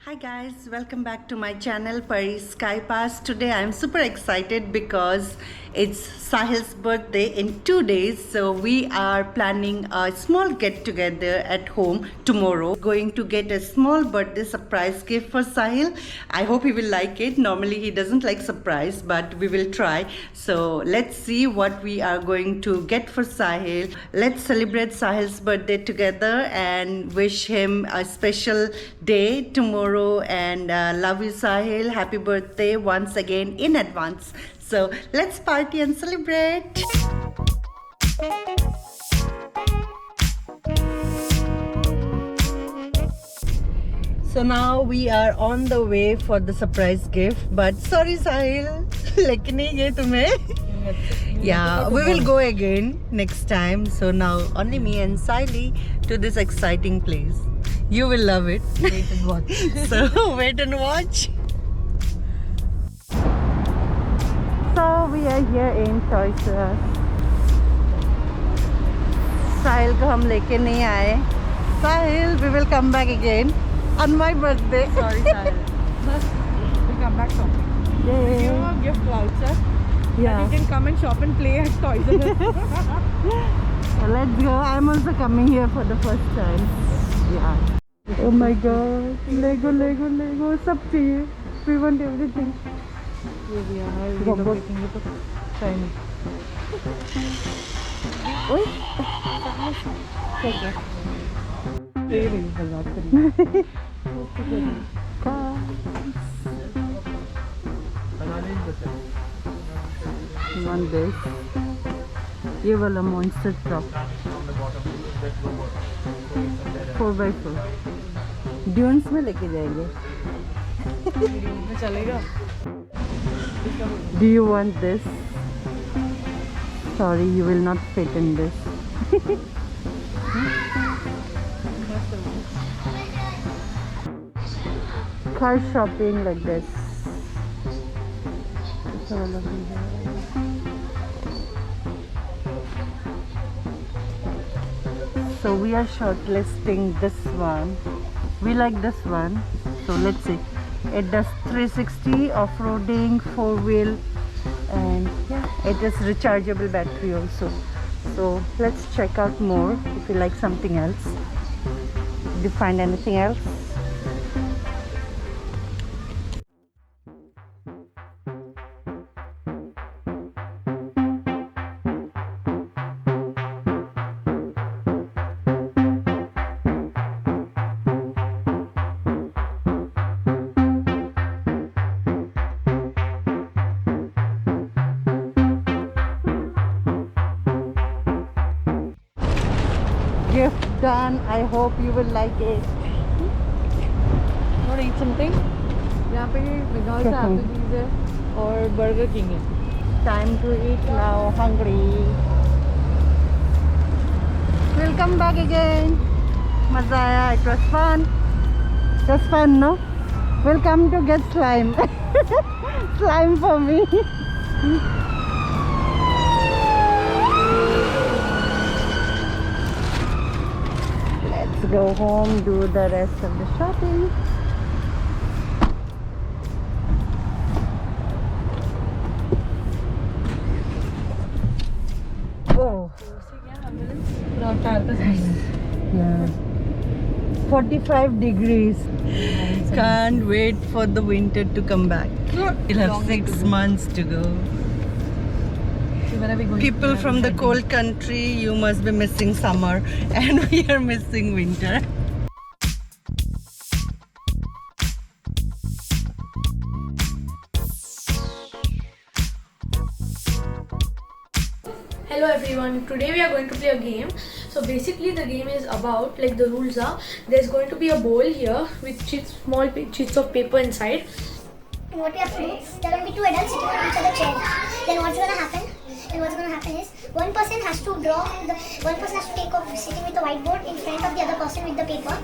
Hi guys, welcome back to my channel Pari Sky Pass. Today I'm super excited because it's Sahil's birthday in 2 days. So we are planning a small get together at home tomorrow. Going to get a small birthday surprise gift for Sahil. I hope he will like it. Normally he doesn't like surprise, but we will try. So let's see what we are going to get for Sahil. Let's celebrate Sahil's birthday together and wish him a special day tomorrow. And love you, Sahil. Happy birthday once again in advance. So let's party and celebrate. So now we are on the way for the surprise gift. But sorry, Sahil, लेके नहीं गए तुम्हें. Yeah, we will go again next time. So now only me and Sahili to this exciting place. You will love it. Wait and watch. So wait and watch. So we are here in Toys R Us. Sahil को हम लेके नहीं आए. Sahil, we will come back again on my birthday. Sorry, Sahil. We'll come back shopping. Give Yay. you a gift voucher. Yeah. And you can come and shop and play at Toys R Us. Let's go. I'm also coming here for the first time. Yeah. Oh my god. Lego, Lego, Lego. सब चाहिए. We want everything. Here we are. Relocating with the shiny. Oi. Take it. Play रही है बात करी. Want this? ये वाला monster truck. 4x4. Dunes में लेके जाएंगे. में चलेगा. Do you want this? Sorry, you will not fit in this. Car shopping like this. So we are shortlisting this one. We like this one. So let's see. It does 360 off-roading, 4-wheel, and yeah, it is rechargeable battery also. So let's check out more if you like something else. Did you find anything else? Gift done. I hope you will like it. Want to eat something? यहाँ पे McDonald's है, Applebee's है और Burger King है. Time to eat now. Hungry. We'll come back again. Maza aaya. It was fun. It was fun, no? We'll come to get slime. Slime for me. Let's go home, do the rest of the shopping. Oh, yeah. 45 degrees. Can't wait for the winter to come back. We'll have 6 months to go. People from the cold country, you must be missing summer, and we are missing winter. Hello everyone, today we are going to play a game. So basically the game is about, like the rules are, there's going to be a bowl here with small sheets of paper inside. And what we have to do, there are going to be two adults sitting on each other's chair. Then what's going to happen? Is one person has to draw, one person has to take off sitting with the whiteboard in front of the other person with the paper.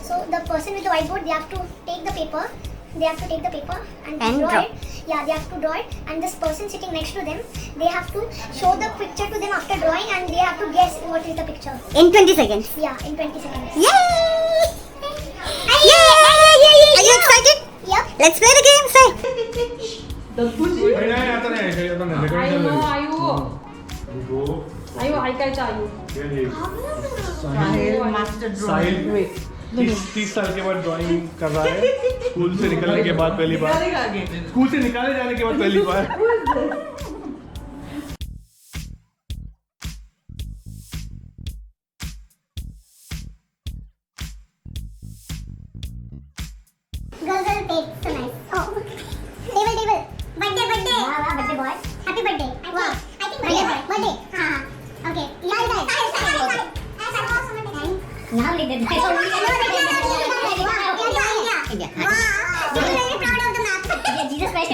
So the person with the whiteboard, they have to take the paper. And draw it. Yeah, they have to draw it. And this person sitting next to them, they have to show the picture to them after drawing, and they have to guess what is the picture. In 20 seconds. Yeah, in 20 seconds. Yay! Yay! Let's play the game, say. आयु ऐकायचं आयु Sahil master drawing. साहिल 30 साल के बाद drawing कर रहा है school से निकलने के बाद पहली बार स्कूल से निकाले जाने के बाद पहली बार Girl, take so nice. Oh, table. Birthday. Wow, birthday boy. Happy birthday. Wow. I think birthday. Okay. Yeah. Now leave it. India. Wow. I'm very proud of the map. Jesus Christ.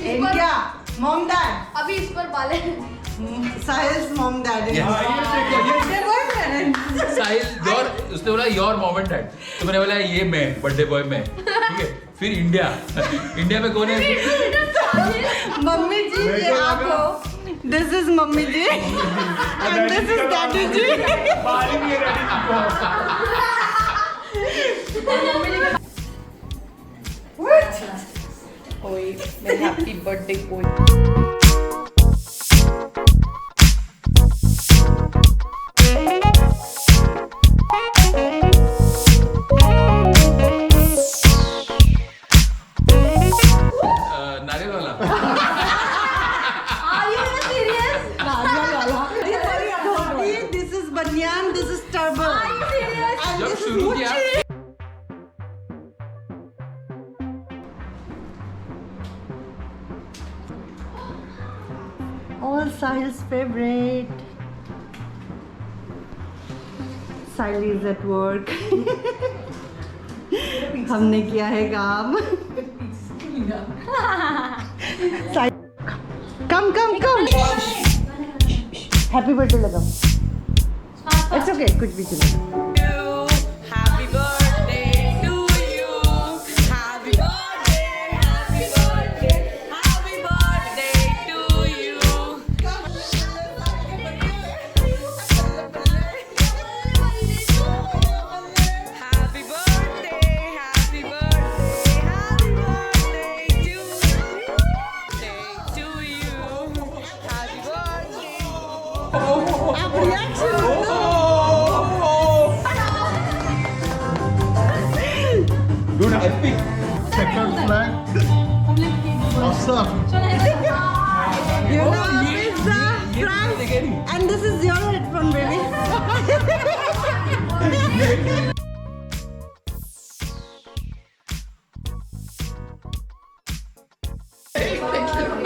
India. Mom, dad. अभी इस पर बाले Sahil's mom, dad. Sahil your उसने बोला your mom and dad तो मैंने बोला ये मैं बर्थडे बॉय मैं ठीक है फिर इंडिया में कौन है मम्मी जी ये आप हो this is mummy ji and this is daddy ji ओए मेरा हैप्पी बर्थडे बोय नारियल वाला दिस इज बनियान दिस इज टर्बो जब शुरू किया all Sahil's favorite Sahil is at work हमने किया है काम Sahil come हैप्पी बर्थडे लगाओ इट्स ओके कुछ भी चलेगा Happy birthday to you. Happy birthday, happy birthday, happy birthday to you. Happy birthday, happy birthday, happy birthday to you. To you. Happy birthday. Dude, epic checkered flag. Awesome. You know, pizza, fries, and this is your headphone, baby.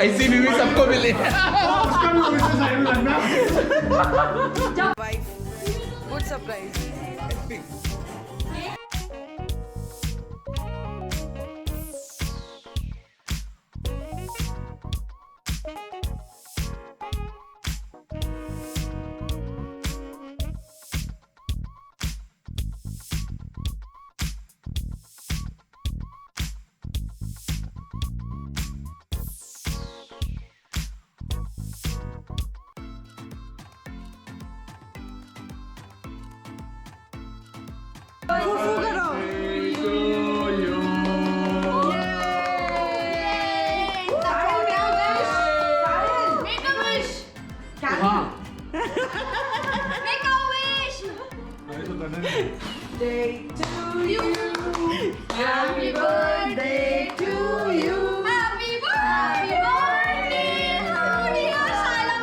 ऐसी बीवी सबको मिले उसका भी वैसे side में लगना Wife. Good surprise. Day to you. Happy birthday to you. Happy birthday! How dear Sailam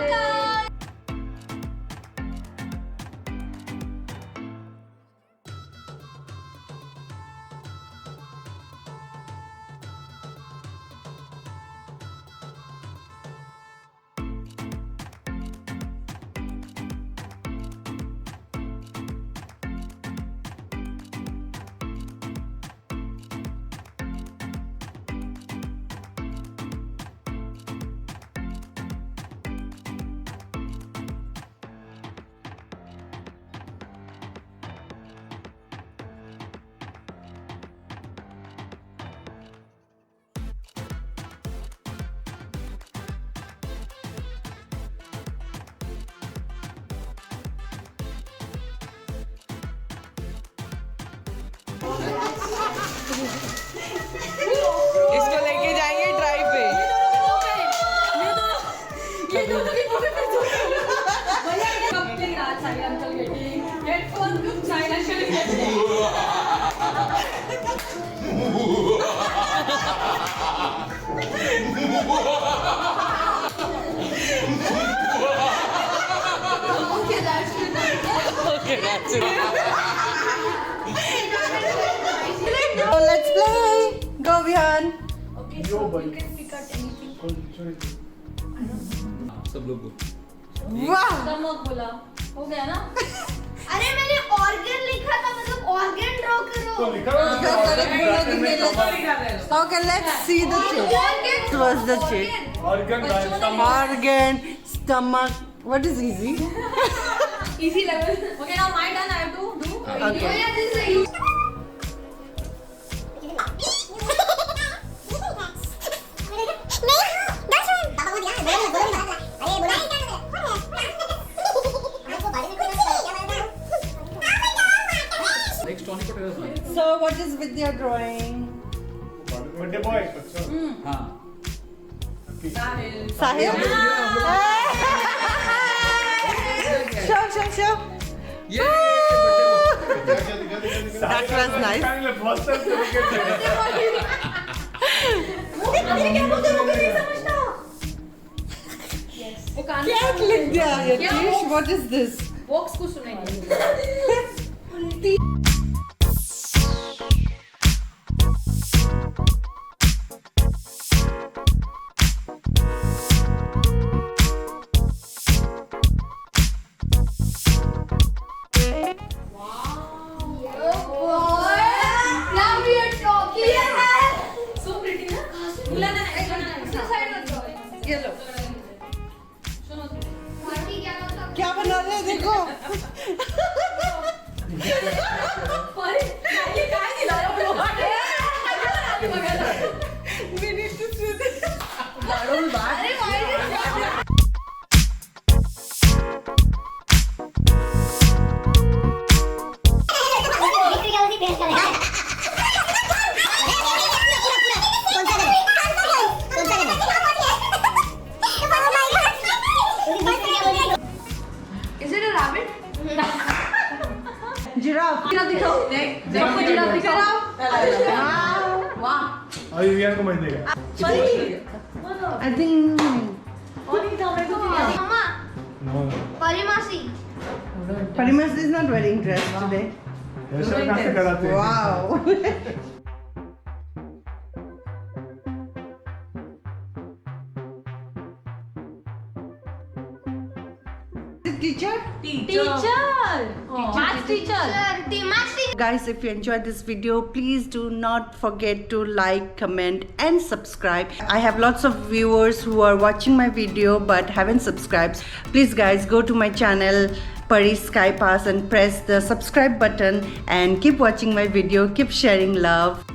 इसको लेके जाएंगे ड्राइव पे। Okay, that's it. So let's play. Go Vihan. Okay, so you can pick out anything. सब लोग को Wow. हो गया ना? अरे मैंने ऑर्गन लिखा था मतलब ऑर्गन ड्रॉ करो. Okay, let's see the chit. What was the chit? Organ, Organ, stomach. What is easy? Easy level. Okay, now my turn. I have to do. Okay. Yeah, this is easy. Next tonic को Taylor सुना। So what is with your drawing? Birthday boy. हाँ Sahil? Show. ये That was nice. बहुत सारे वो कान क्या लिख दिया Yatish? What is this? Box को सुनाइए. Now we are talking. So pretty ना? इसके साइड में draw. ये लो. पार्टी क्या होता? क्या बना रहे हैं देखो. अरे ये काय दिला रे bro. We need to see this. अरे भाई बिक्री क्या होती है पेंट का. Is it a rabbit? Giraffe. दिखाओ. देखो जिराफ दिखाओ. वाह. और विवियन को मत देगा. I think. Mamma No. परिमासी. Parimas is not wearing dress today. ऐसा कहाँ से कराते हैं? Wow. Teacher? Maths teacher. Guys, if you enjoyed this video, please do not forget to like, comment and subscribe. I have lots of viewers who are watching my video but haven't subscribed. Please guys, go to my channel Pari Sky Pass and press the subscribe button and keep watching my video. Keep sharing love.